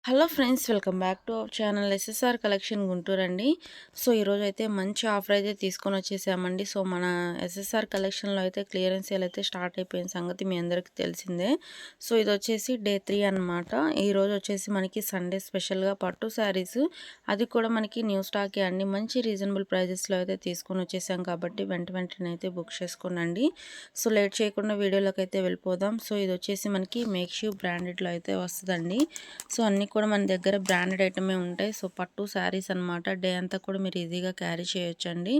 Hello friends, welcome back to our channel SSR collection Guntur అండి. So ఈరోజు అయితే మంచి ఆఫర్ అయితే తీసుకొని వచ్చేసామండి. సో మన ఎస్ఎస్ఆర్ కలెక్షన్లో అయితే క్లియరెన్స్ సేల్ అయితే స్టార్ట్ అయిపోయిన సంగతి మీ అందరికీ తెలిసిందే. సో ఇది వచ్చేసి డే 3 అనమాట. ఈరోజు వచ్చేసి మనకి సండే స్పెషల్గా పట్టు శారీస్, అది కూడా మనకి న్యూ స్టాక్ అండి. మంచి రీజనబుల్ ప్రైజెస్లో అయితే తీసుకొని వచ్చేసాం కాబట్టి వెంటనే అయితే బుక్ చేసుకోనండి. సో లేట్ చేయకుండా వీడియోలోకి అయితే వెళ్ళిపోదాం. సో ఇది వచ్చేసి మనకి మేక్షూ బ్రాండెడ్లో అయితే వస్తుందండి. సో అన్నీ కూడా మన దగ్గర బ్రాండెడ్ ఐటమే ఉంటాయి. సో పట్టు శారీస్ అనమాట. డే అంతా కూడా మీరు ఈజీగా క్యారీ చేయొచ్చండి.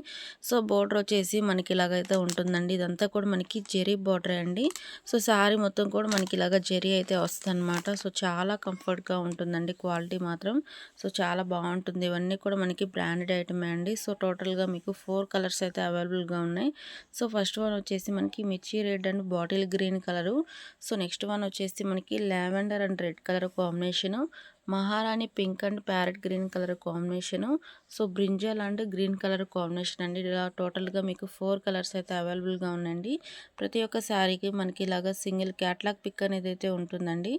సో బోర్డర్ వచ్చేసి మనకి ఇలాగైతే ఉంటుందండి. ఇదంతా కూడా మనకి జెరీ బోర్డర్ అండి. సో శారీ మొత్తం కూడా మనకి ఇలాగ జెరీ అయితే వస్తుందన్నమాట. సో చాలా కంఫర్ట్గా ఉంటుందండి. క్వాలిటీ మాత్రం సో చాలా బాగుంటుంది. ఇవన్నీ కూడా మనకి బ్రాండెడ్ ఐటమే అండి. సో టోటల్గా మీకు 4 కలర్స్ అయితే అవైలబుల్గా ఉన్నాయి. సో ఫస్ట్ వన్ వచ్చేసి మనకి మిర్చి red and bottle green colour. So next one వచ్చేసి మనకి lavender and red colour combination, మహారాణి pink and parrot green colour combination, so brinjal and green colour combination అండి. ఇలా టోటల్గా మీకు 4 కలర్స్ అయితే అవైలబుల్గా ఉందండి. ప్రతి ఒక్క శారీకి మనకి ఇలాగా సింగిల్ క్యాట్లాగ్ పిక్ అనేది అయితే ఉంటుందండి.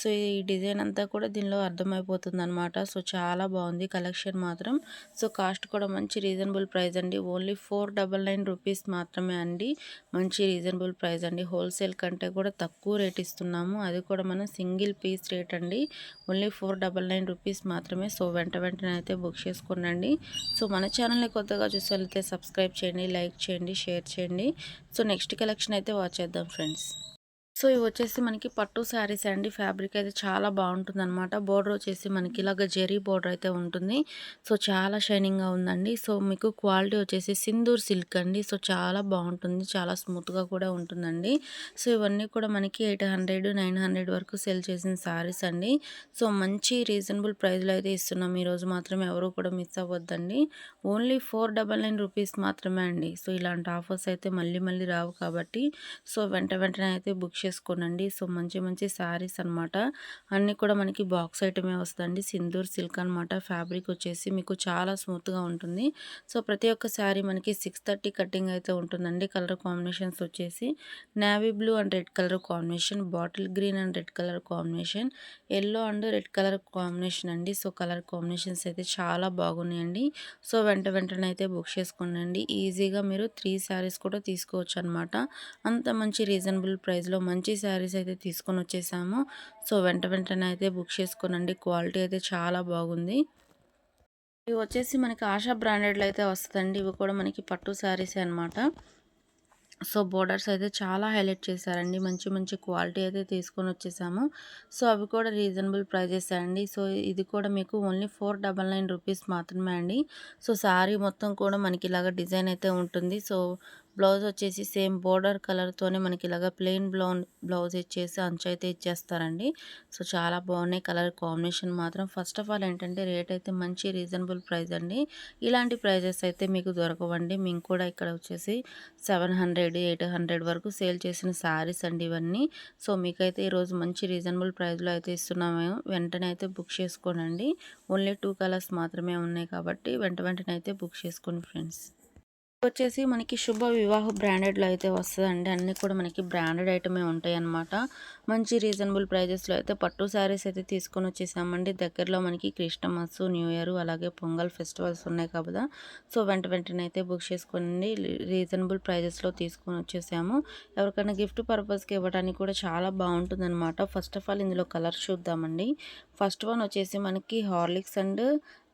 సో ఈ డిజైన్ అంతా కూడా దీనిలో అర్థమైపోతుంది అనమాట. సో చాలా బాగుంది కలెక్షన్ మాత్రం. సో కాస్ట్ కూడా మంచి రీజనబుల్ ప్రైస్ అండి. ఓన్లీ 499 రూపీస్ మాత్రమే అండి. మంచి రీజనబుల్ ప్రైస్ అండి. హోల్సేల్ కంటే కూడా తక్కువ రేట్ ఇస్తున్నాము. అది కూడా మనం సింగిల్ పీస్ రేట్ అండి. ఓన్లీ 499 రూపీస్ మాత్రమే. సో వెంటనే అయితే బుక్ చేసుకోండి. సో మన ఛానల్ని కొత్తగా చూసేవాళ్ళైతే సబ్స్క్రైబ్ చేయండి, లైక్ చేయండి, షేర్ చేయండి. సో నెక్స్ట్ కలెక్షన్ అయితే వాచ్ చేద్దాం ఫ్రెండ్స్. సో ఇవి వచ్చేసి మనకి పట్టు శారీస్ అండి. ఫ్యాబ్రిక్ అయితే చాలా బాగుంటుంది అనమాట. బోర్డర్ వచ్చేసి మనకి ఇలాగ జెరీ బోర్డర్ అయితే ఉంటుంది. సో చాలా షైనింగ్గా ఉందండి. సో మీకు క్వాలిటీ వచ్చేసి సింధూర్ సిల్క్ అండి. సో చాలా బాగుంటుంది, చాలా స్మూత్గా కూడా ఉంటుందండి. సో ఇవన్నీ కూడా మనకి 800, 900 వరకు సెల్ చేసిన శారీస్ అండి. సో మంచి రీజనబుల్ ప్రైస్లో అయితే ఇస్తున్నాం. ఈరోజు మాత్రం ఎవరు కూడా మిస్ అవ్వద్దండి. ఓన్లీ 499 రూపీస్ మాత్రమే అండి. సో ఇలాంటి ఆఫర్స్ అయితే మళ్ళీ రావు కాబట్టి సో వెంటనే అయితే బుక్ చేసుకోనండి. సో మంచి శారీస్ అనమాట. అన్నీ కూడా మనకి బాక్స్ ఐటమే వస్తుందండి. సింధూర్ సిల్క్ అనమాట. ఫ్యాబ్రిక్ వచ్చేసి మీకు చాలా స్మూత్గా ఉంటుంది. సో ప్రతి ఒక్క శారీ మనకి 630 కటింగ్ అయితే ఉంటుందండి. కలర్ కాంబినేషన్స్ వచ్చేసి navy blue and red colour combination, bottle green and red colour combination, yellow and red colour combination అండి. సో కలర్ కాంబినేషన్స్ అయితే చాలా బాగున్నాయండి. సో వెంటనే అయితే బుక్ చేసుకోండి. ఈజీగా మీరు 3 శారీస్ కూడా తీసుకోవచ్చు అనమాట. అంత మంచి రీజనబుల్ ప్రైస్లో మంచి శారీస్ అయితే తీసుకొని వచ్చేసాము. సో వెంటనే అయితే బుక్ చేసుకోనండి. క్వాలిటీ అయితే చాలా బాగుంది. ఇవి వచ్చేసి మనకి ఆశా బ్రాండెడ్లో అయితే వస్తుందండి. ఇవి కూడా మనకి పట్టు శారీసే అనమాట. సో బోర్డర్స్ అయితే చాలా హైలైట్ చేశారండి. మంచి క్వాలిటీ అయితే తీసుకొని వచ్చేసాము. సో అవి కూడా రీజనబుల్ ప్రైజెస్ అండి. సో ఇది కూడా మీకు ఓన్లీ 499 రూపీస్ మాత్రమే అండి. సో శారీ మొత్తం కూడా మనకి ఇలాగ డిజైన్ అయితే ఉంటుంది. సో బ్లౌజ్ వచ్చేసి సేమ్ బోర్డర్ కలర్తోనే మనకి ఇలాగ ప్లెయిన్ బ్లౌజ్ ఇచ్చేసి అంచు అయితే ఇచ్చేస్తారండి. సో చాలా బాగున్నాయి కలర్ కాంబినేషన్ మాత్రం. ఫస్ట్ ఆఫ్ ఆల్ ఏంటంటే రేట్ అయితే మంచి రీజనబుల్ ప్రైస్ అండి. ఇలాంటి ప్రైజెస్ అయితే మీకు దొరకవండి. మేము కూడా ఇక్కడ వచ్చేసి 700, 800 వరకు సేల్ చేసిన శారీస్ అండి ఇవన్నీ. సో మీకైతే ఈరోజు మంచి రీజనబుల్ ప్రైస్లో అయితే ఇస్తున్నాము. వెంటనే అయితే బుక్ చేసుకోనండి. ఓన్లీ 2 కలర్స్ మాత్రమే ఉన్నాయి కాబట్టి వెంటనే అయితే బుక్ చేసుకోండి ఫ్రెండ్స్. వచ్చేసి మనకి శుభ వివాహ బ్రాండెడ్లో అయితే వస్తుందండి. అన్నీ కూడా మనకి బ్రాండెడ్ ఐటమే ఉంటాయి అన్నమాట. మంచి రీజనబుల్ ప్రైజెస్లో అయితే పట్టు శారీస్ అయితే తీసుకొని వచ్చేసామండి. దగ్గరలో మనకి క్రిస్టమస్, న్యూ ఇయర్ అలాగే పొంగల్ ఫెస్టివల్స్ ఉన్నాయి కదా. సో వెంటనే అయితే బుక్ చేసుకోండి. రీజనబుల్ ప్రైజెస్లో తీసుకొని వచ్చేసాము. ఎవరికైనా గిఫ్ట్ పర్పస్కి ఇవ్వడానికి కూడా చాలా బాగుంటుంది. ఫస్ట్ ఆఫ్ ఆల్ ఇందులో కలర్ చూద్దామండి. ఫస్ట్ వన్ వచ్చేసి మనకి Horlicks and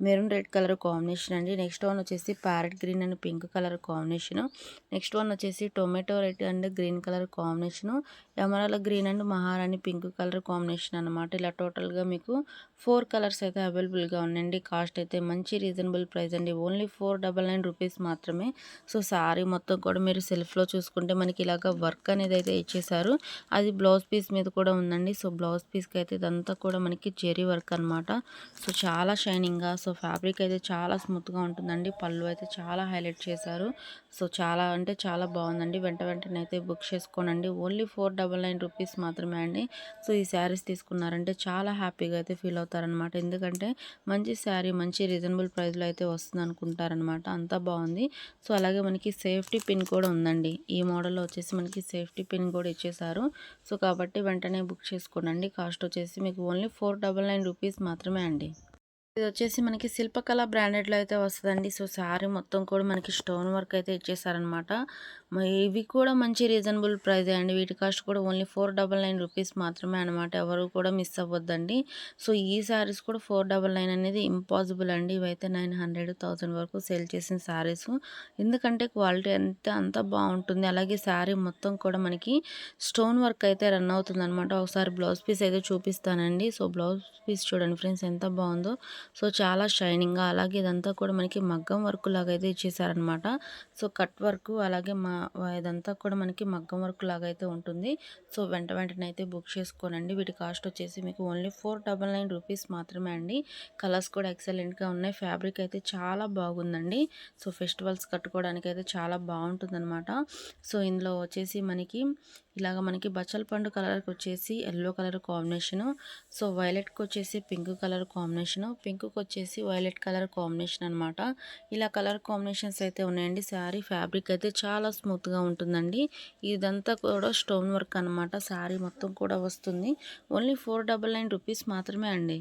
maroon red colour combination అండి. నెక్స్ట్ వన్ వచ్చేసి parrot green and pink colour combination. Next one వచ్చేసి tomato red and green colour combination, emerald green and మహారాణి pink colour combination అనమాట. ఇలా టోటల్గా మీకు 4 కలర్స్ అయితే అవైలబుల్గా ఉన్నాయండి. కాస్ట్ అయితే మంచి రీజనబుల్ ప్రైస్ అండి. ఓన్లీ 499 రూపీస్ మాత్రమే. సో శారీ మొత్తం కూడా మీరు సెల్ఫ్లో చూసుకుంటే మనకి ఇలాగ వర్క్ అనేది అయితే ఇచ్చేసారు. అది బ్లౌజ్ పీస్ మీద కూడా ఉందండి. సో బ్లౌజ్ పీస్కి అయితే ఇదంతా కూడా మనకి జెరీ వర్క్ అనమాట. సో చాలా షైనింగ్గా, సో ఫ్యాబ్రిక్ అయితే చాలా స్మూత్గా ఉంటుందండి. పళ్ళు అయితే చాలా హైలైట్ చేశారు. సో చాలా అంటే చాలా బాగుందండి. వెంటనే అయితే బుక్ చేసుకోనండి. ఓన్లీ రూ. 499 మాత్రమే అండి. సో ఈ శారీస్ తీసుకున్నారంటే చాలా హ్యాపీగా అయితే ఫీల్ అవుతారనమాట. ఎందుకంటే మంచి శారీ మంచి రీజనబుల్ ప్రైస్లో అయితే వస్తుంది అనుకుంటారనమాట. అంతా బాగుంది. సో అలాగే మనకి సేఫ్టీ పిన్ కూడా ఉందండి. ఈ మోడల్లో వచ్చేసి మనకి సేఫ్టీ పిన్ కూడా ఇచ్చేసారు. సో కాబట్టి వెంటనే బుక్ చేసుకోనండి. కాస్ట్ వచ్చేసి మీకు ఓన్లీ రూ. 499 మాత్రమే అండి. ఇది వచ్చేసి మనకి శిల్పకళ బ్రాండెడ్‌లో అయితే వస్తదండి. సో, శారీ మొత్తం కూడా మనకి స్టోన్ వర్క్ అయితే ఇచ్చేసారనమాట. ఇవి కూడా మంచి రీజనబుల్ ప్రైజే అండి. వీటి కాస్ట్ కూడా ఓన్లీ రూ. 499 మాత్రమే అనమాట. ఎవరు కూడా మిస్ అవ్వద్దండి. సో, ఈ శారీస్ కూడా 499 అనేది ఇంపాసిబుల్ అండి. ఇవైతే 900, 1000 వరకు సేల్ చేసిన శారీసు. ఎందుకంటే క్వాలిటీ అంతా బావుంటుంది. అలాగే శారీ మొత్తం కూడా మనకి స్టోన్ వర్క్ అయితే రన్ అవుతుందనమాట. ఒకసారి బ్లౌజ్ పీస్ అయితే చూపిస్తానండి. సో, బ్లౌజ్ పీస్ చూడండి ఫ్రెండ్స్ ఎంత బావుందో. సో చాలా షైనింగ్‌గా అలాగే ఇదంతా కూడా మనకి మగ్గం వర్క్ లాగా అయితే ఇచ్చేసారనమాట. సో కట్ వర్క్ అలాగే ఇదంతా కూడా మనకి మగ్గం వర్క్ లాగా అయితే ఉంటుంది. సో వెంటనే అయితే బుక్ చేసుకోనండి. వీటి కాస్ట్ వచ్చేసి మీకు ఓన్లీ రూ. 499 మాత్రమే అండి. కలర్స్ కూడా ఎక్సలెంట్‌గా ఉన్నాయి. ఫ్యాబ్రిక్ అయితే చాలా బాగుందండి. సో ఫెస్టివల్స్ కట్టుకోవడానికి అయితే చాలా బాగుంటుందన్నమాట. సో ఇందులో వచ్చేసి మనకి బచ్చల పండు కలర్కి వచ్చేసి ఎల్లో కలర్ కాంబినేషను. సో వైలెట్కి వచ్చేసి పింక్ కలర్ కాంబినేషను, పింక్కి వచ్చేసి వైలెట్ కలర్ కాంబినేషన్ అనమాట. ఇలా కలర్ కాంబినేషన్స్ అయితే ఉన్నాయండి. శారీ ఫ్యాబ్రిక్ అయితే చాలా స్మూత్గా ఉంటుందండి. ఇదంతా కూడా స్టోన్ వర్క్ అనమాట. శారీ మొత్తం కూడా వస్తుంది. ఓన్లీ రూ. 499 మాత్రమే అండి.